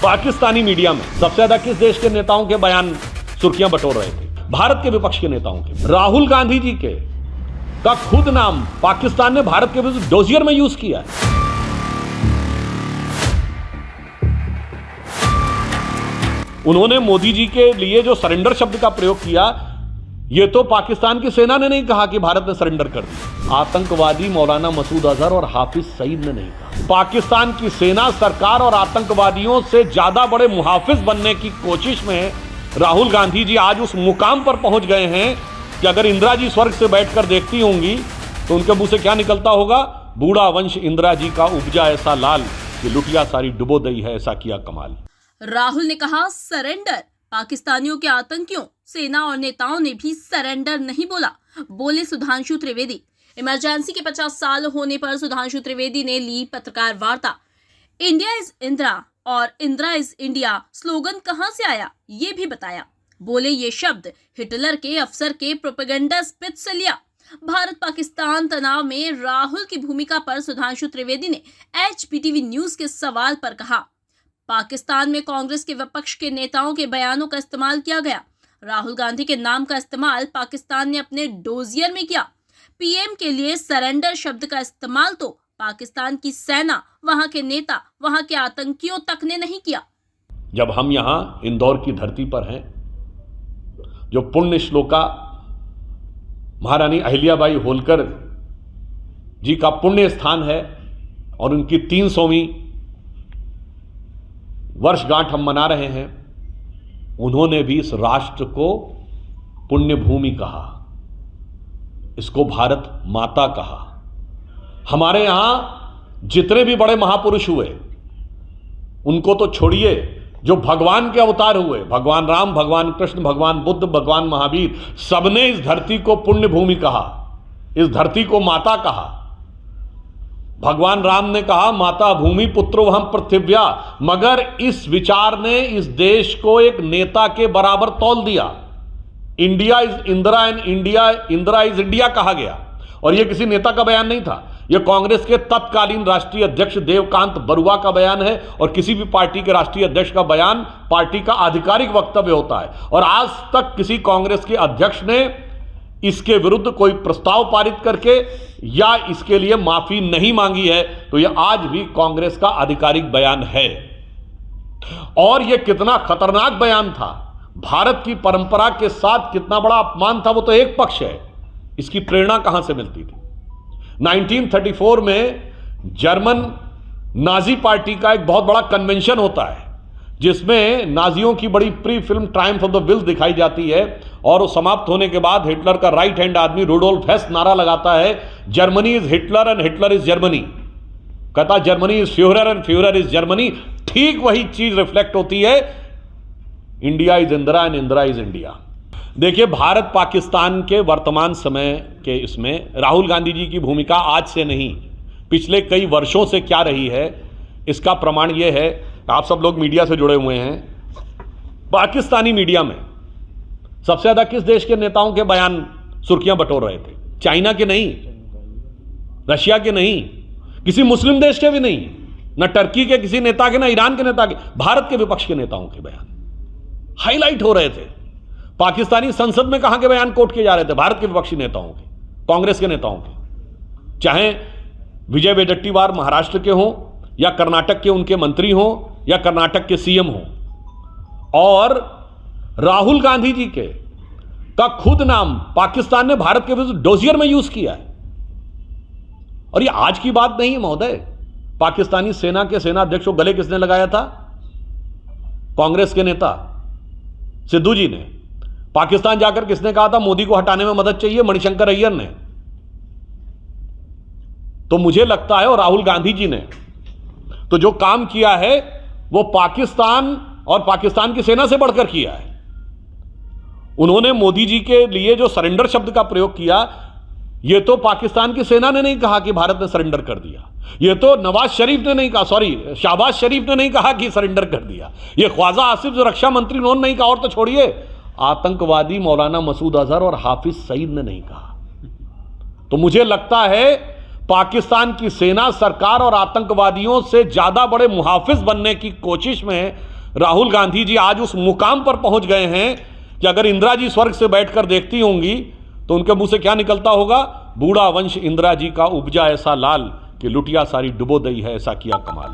Pakistani media में सबसे ज्यादा किस देश के नेताओं के बयान सुर्खियां बटोर रहे थे? भारत के विपक्ष के नेताओं के। राहुल गांधी जी के का खुद नाम पाकिस्तान ने भारत के विरुद्ध डोजियर में यूज किया है। उन्होंने मोदी जी के लिए जो सरेंडर शब्द का प्रयोग किया, यह तो पाकिस्तान की सेना ने नहीं कहा कि भारत ने सरेंडर कर दिया। आतंकवादी मौलाना मसूद अजहर और हाफिज सईद ने नहीं कहा। पाकिस्तान की सेना, सरकार और आतंकवादियों से ज्यादा बड़े मुहाफिज बनने की कोशिश में राहुल गांधी जी आज उस मुकाम पर पहुंच गए हैं कि अगर इंदिरा जी स्वर्ग से बैठकर देखती होंगी तो उनके मुंह से क्या निकलता होगा? बूढ़ा वंश इंदिरा जी का उपजा ऐसा लाल कि लुटिया सारी डुबो दई है, ऐसा किया कमाल। राहुल ने कहा सरेंडर। पाकिस्तानियों के आतंकियों, सेना और नेताओं ने भी सरेंडर नहीं बोला, बोले सुधांशु त्रिवेदी। इमरजेंसी के 50 साल होने पर सुधांशु त्रिवेदी ने ली पत्रकार वार्ता। इंडिया इज इंदिरा और इंदिरा इज इंडिया स्लोगन कहां से आया, ये भी बताया। बोले ये शब्द हिटलर के अफसर के प्रोपेगेंडा स्पीच से लिया। भारत पाकिस्तान तनाव में राहुल की भूमिका पर सुधांशु त्रिवेदी ने HPTV न्यूज के सवाल पर कहा, पाकिस्तान में कांग्रेस के विपक्ष के नेताओं के बयानों का इस्तेमाल किया गया। राहुल गांधी के नाम का इस्तेमाल पाकिस्तान ने अपने डोजियर में किया। PM के लिए सरेंडर शब्द का इस्तेमाल तो पाकिस्तान की सेना, वहां के नेता, वहां के आतंकियों तक ने नहीं किया। जब हम यहां इंदौर की धरती पर हैं, जो पुण्य श्लोका महारानी अहिल्याबाई होलकर जी का पुण्य स्थान है और उनकी 300वीं वर्षगांठ हम मना रहे हैं, उन्होंने भी इस राष्ट्र को पुण्य भूमि कहा, इसको भारत माता कहा। हमारे यहां जितने भी बड़े महापुरुष हुए, उनको तो छोड़िए, जो भगवान के अवतार हुए, भगवान राम, भगवान कृष्ण, भगवान बुद्ध, भगवान महावीर, सबने इस धरती को पुण्य भूमि कहा, इस धरती को माता कहा। भगवान राम ने कहा माता भूमि पुत्रो हम पृथिव्या, मगर इस विचार ने इस देश को एक नेता के बराबर तौल दिया। India is Indira and Indira is India कहा गया, और यह किसी नेता का बयान नहीं था, यह कांग्रेस के तत्कालीन राष्ट्रीय अध्यक्ष देवकांत बरुआ का बयान है, और किसी भी पार्टी के राष्ट्रीय अध्यक्ष का बयान पार्टी का आधिकारिक वक्तव्य होता है। और आज तक किसी कांग्रेस के अध्यक्ष ने इसके विरुद्ध कोई प्रस्ताव पारित करके या इसके लिए माफी नहीं मांगी है, तो यह आज भी कांग्रेस का आधिकारिक बयान है। और यह कितना खतरनाक बयान था, भारत की परंपरा के साथ कितना बड़ा अपमान था, वो तो एक पक्ष है, इसकी प्रेरणा कहां से मिलती थी? 1934 में जर्मन नाजी पार्टी का एक बहुत बड़ा कन्वेंशन होता है, जिसमें नाजियों की बड़ी pre film Triumph of the will दिखाई जाती है, और वो समाप्त होने के बाद हिटलर का राइट हैंड आदमी रुडोल्फ हेस नारा लगाता है, Germany is Hitler and Hitler is Germany. कहता Germany is Fuhrer and Fuhrer is Germany. ठीक वही चीज रिफ्लेक्ट होती है, India is Indira and Indira is India. देखिए, भारत पाकिस्तान के वर्तमान समय के इसमें राहुल गांधी जी की भूमिका आज से नहीं, पिछले कई वर्षों से क्या रही है, इसका प्रमाण यह है, आप सब लोग मीडिया से जुड़े हुए हैं। पाकिस्तानी मीडिया में सबसे ज्यादा किस देश के नेताओं के बयान सुर्खियां बटोर रहे थे? चाइना के नहीं, रशिया के नहीं, किसी मुस्लिम देश के भी नहीं, न टर्की के किसी नेता के, न ईरान के नेता के, भारत के विपक्ष के नेताओं के बयान हाईलाइट हो रहे थे। पाकिस्तानी संसद में कहां के बयान कोट किए जा रहे थे? भारत के विपक्षी नेताओं के, कांग्रेस के नेताओं के, चाहे विजय वडेट्टीवार महाराष्ट्र के हों, या कर्नाटक के उनके मंत्री हों, या कर्नाटक के CM हों। और राहुल गांधी जी के का खुद नाम पाकिस्तान ने भारत के विरुद्ध डोजियर में यूज किया है। और यह आज की बात नहीं है महोदय, पाकिस्तानी सेना के सेनाध्यक्ष को गले किसने लगाया था? कांग्रेस के नेता सिद्धू जी ने। पाकिस्तान जाकर किसने कहा था मोदी को हटाने में मदद चाहिए? मणिशंकर अय्यर ने। तो मुझे लगता है, और राहुल गांधी जी ने तो जो काम किया है वो पाकिस्तान और पाकिस्तान की सेना से बढ़कर किया है। उन्होंने मोदी जी के लिए जो सरेंडर शब्द का प्रयोग किया, यह तो पाकिस्तान की सेना ने नहीं कहा कि भारत ने सरेंडर कर दिया, यह तो नवाज शरीफ ने नहीं कहा, शहबाज शरीफ ने नहीं कहा कि सरेंडर कर दिया, यह ख्वाजा आसिफ जो रक्षा मंत्री उन्होंने नहीं कहा, और तो छोड़िए आतंकवादी मौलाना मसूद अजहर और हाफिज सईद ने नहीं कहा। तो मुझे लगता है पाकिस्तान की सेना, सरकार और आतंकवादियों से ज्यादा बड़े मुहाफिज बनने की कोशिश में राहुल गांधी जी आज उस मुकाम पर पहुंच गए हैं कि अगर इंदिरा जी स्वर्ग से बैठकर देखती होंगी तो उनके मुंह से क्या निकलता होगा? बूढ़ा वंश इंदिरा जी का उपजा ऐसा लाल कि लुटिया सारी डुबो दई है, ऐसा किया कमाल।